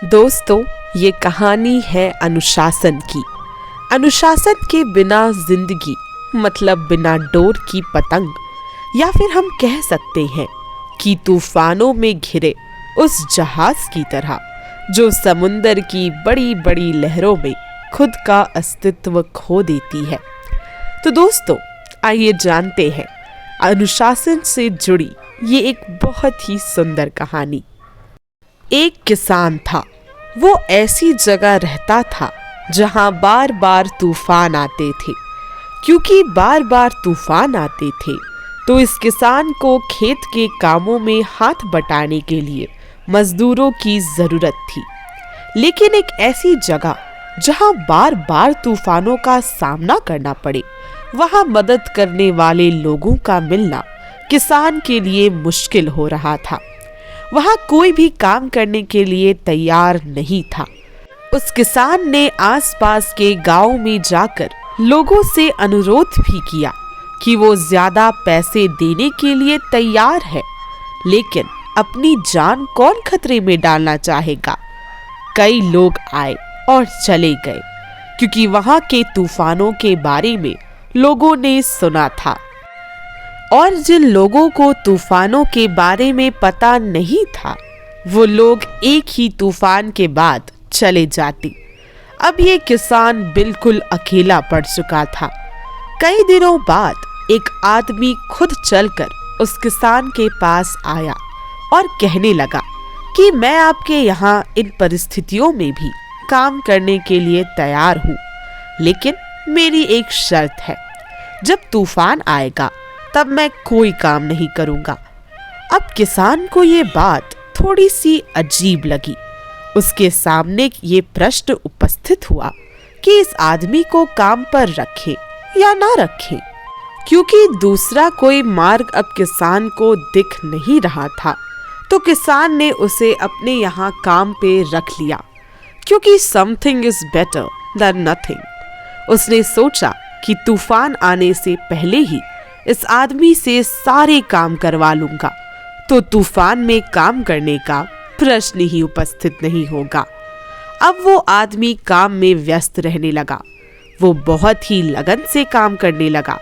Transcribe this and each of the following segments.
दोस्तों, ये कहानी है अनुशासन की। अनुशासन के बिना जिंदगी मतलब बिना डोर की पतंग, या फिर हम कह सकते हैं कि तूफानों में घिरे उस जहाज की तरह जो समुंदर की बड़ी बड़ी लहरों में खुद का अस्तित्व खो देती है। तो दोस्तों, आइए जानते हैं अनुशासन से जुड़ी ये एक बहुत ही सुंदर कहानी। एक किसान था। वो ऐसी जगह रहता था जहां बार बार तूफान आते थे। क्योंकि बार बार तूफान आते थे तो इस किसान को खेत के कामों में हाथ बटाने के लिए मजदूरों की जरूरत थी। लेकिन एक ऐसी जगह जहां बार बार तूफानों का सामना करना पड़े, वहां मदद करने वाले लोगों का मिलना किसान के लिए मुश्किल हो रहा था। वहां कोई भी काम करने के लिए तैयार नहीं था। उस किसान ने आसपास के गांव में जाकर लोगों से अनुरोध भी किया कि वो ज्यादा पैसे देने के लिए तैयार है, लेकिन अपनी जान कौन खतरे में डालना चाहेगा। कई लोग आए और चले गए, क्योंकि वहां के तूफानों के बारे में लोगों ने सुना था। और जिन लोगों को तूफानों के बारे में पता नहीं था, वो लोग एक ही तूफान के बाद चले जाते। अब ये किसान बिल्कुल अकेला पड़ चुका था। कई दिनों बाद एक आदमी खुद चलकर उस किसान के पास आया और कहने लगा कि मैं आपके यहाँ इन परिस्थितियों में भी काम करने के लिए तैयार हूँ, लेकिन मेरी एक शर्त है। जब तूफान आएगा तब मैं कोई काम नहीं करूंगा। अब किसान को ये बात थोड़ी सी अजीब लगी। उसके सामने ये प्रश्न उपस्थित हुआ कि इस आदमी को काम पर रखे या ना रखे, क्योंकि दूसरा कोई मार्ग अब किसान को दिख नहीं रहा था। तो किसान ने उसे अपने यहाँ काम पे रख लिया, क्योंकि something is better than nothing. उसने सोचा कि तूफान आने से पहले ही इस आदमी से सारे काम करवा लूंगा, तो तूफान में काम करने का प्रश्न ही उपस्थित नहीं होगा। अब वो आदमी काम में व्यस्त रहने लगा। वो बहुत ही लगन से काम करने लगा।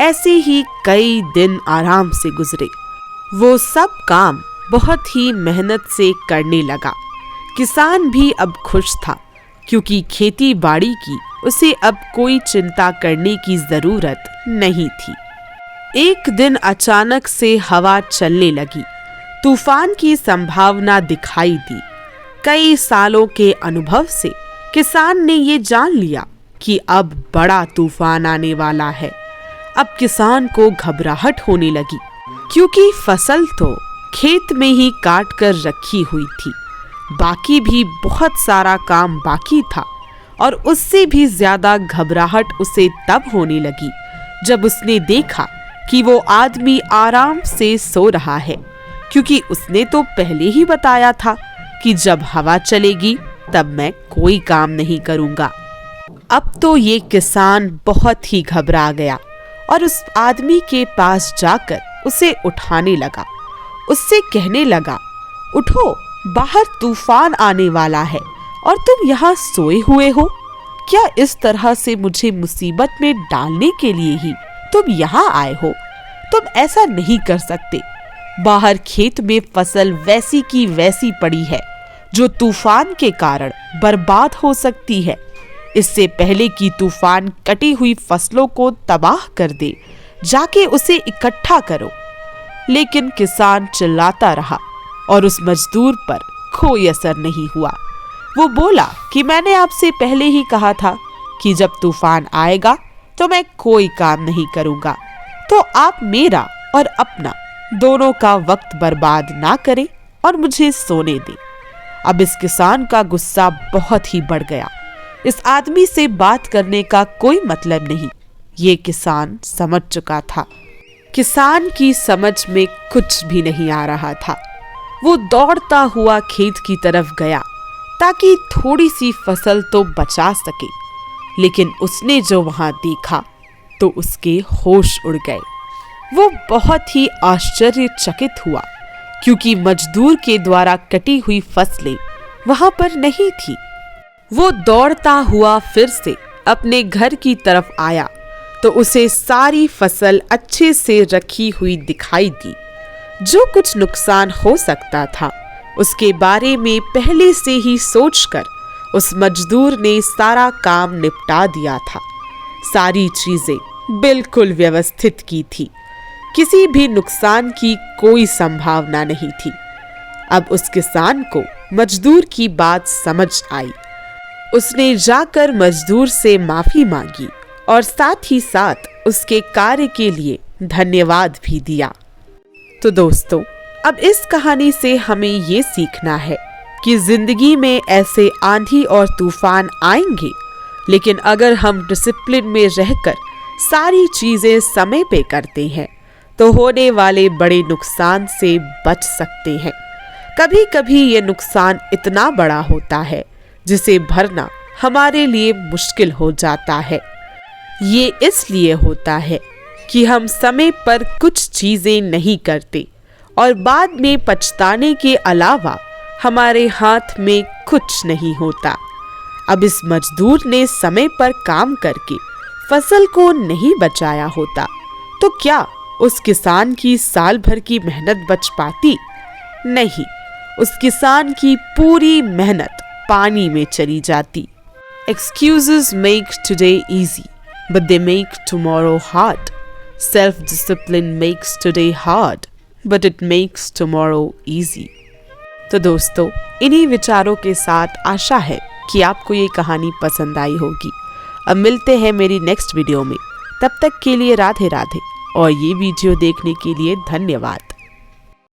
ऐसे ही कई दिन आराम से गुजरे। वो सब काम बहुत ही मेहनत से करने लगा। किसान भी अब खुश था, क्योंकि खेती बाड़ी की उसे अब कोई चिंता करने की जरूरत नहीं थी। एक दिन अचानक से हवा चलने लगी। तूफान की संभावना दिखाई दी। कई सालों के अनुभव से किसान ने ये जान लिया कि अब बड़ा तूफान आने वाला है। अब किसान को घबराहट होने लगी, क्योंकि फसल तो खेत में ही काट कर रखी हुई थी। बाकी भी बहुत सारा काम बाकी था, और उससे भी ज्यादा घबराहट उसे तब होने लगी जब उसने देखा कि वो आदमी आराम से सो रहा है, क्योंकि उसने तो पहले ही बताया था कि जब हवा चलेगी तब मैं कोई काम नहीं करूंगा। अब तो ये किसान बहुत ही घबरा गया और उस आदमी के पास जाकर उसे उठाने लगा। उससे कहने लगा, उठो, बाहर तूफान आने वाला है और तुम यहाँ सोए हुए हो। क्या इस तरह से मुझे मुसीबत में डालने के लिए ही तुम यहाँ आए हो? तुम ऐसा नहीं कर सकते। बाहर खेत में फसल वैसी की वैसी पड़ी है, जो तूफान के कारण बर्बाद हो सकती है। इससे पहले कि तूफान कटी हुई फसलों को तबाह कर दे, जाके उसे इकट्ठा करो। लेकिन किसान चिल्लाता रहा और उस मजदूर पर कोई असर नहीं हुआ। वो बोला कि मैंने आपसे पहले ही कहा था कि जब तूफान आएगा तो मैं कोई काम नहीं करूंगा, तो आप मेरा और अपना दोनों का वक्त बर्बाद ना करें और मुझे सोने दें। अब इस किसान का गुस्सा बहुत ही बढ़ गया। इस आदमी से बात करने का कोई मतलब नहीं, ये किसान समझ चुका था। किसान की समझ में कुछ भी नहीं आ रहा था। वो दौड़ता हुआ खेत की तरफ गया ताकि थोड़ी सी फसल तो बचा सके, लेकिन उसने जो वहां देखा तो उसके होश उड़ गए। वो बहुत ही आश्चर्यचकित हुआ, क्योंकि मजदूर के द्वारा कटी हुई फसलें वहां पर नहीं थी। वो दौड़ता हुआ फिर से अपने घर की तरफ आया तो उसे सारी फसल अच्छे से रखी हुई दिखाई दी। जो कुछ नुकसान हो सकता था उसके बारे में पहले से ही सोचकर उस मजदूर ने सारा काम निपटा दिया था। सारी चीजें बिल्कुल व्यवस्थित की थी, किसी भी नुकसान की कोई संभावना नहीं थी। अब उस किसान को मजदूर की बात समझ आई। उसने जाकर मजदूर से माफी मांगी और साथ ही साथ उसके कार्य के लिए धन्यवाद भी दिया। तो दोस्तों, अब इस कहानी से हमें ये सीखना है कि जिंदगी में ऐसे आंधी और तूफान आएंगे, लेकिन अगर हम डिसिप्लिन में रहकर सारी चीजें समय पे करते हैं तो होने वाले बड़े नुकसान से बच सकते हैं। कभी कभी ये नुकसान इतना बड़ा होता है जिसे भरना हमारे लिए मुश्किल हो जाता है। ये इसलिए होता है कि हम समय पर कुछ चीजें नहीं करते और बाद में पछताने के अलावा हमारे हाथ में कुछ नहीं होता। अब इस मजदूर ने समय पर काम करके फसल को नहीं बचाया होता तो क्या उस किसान की साल भर की मेहनत बच पाती? नहीं, उस किसान की पूरी मेहनत पानी में चली जाती। Excuses make today easy, but they make tomorrow hard. Self-discipline makes today hard, but it makes tomorrow easy. तो दोस्तों, इन्हीं विचारों के साथ आशा है कि आपको ये कहानी पसंद आई होगी। अब मिलते हैं मेरी नेक्स्ट वीडियो में। तब तक के लिए राधे राधे और ये वीडियो देखने के लिए धन्यवाद।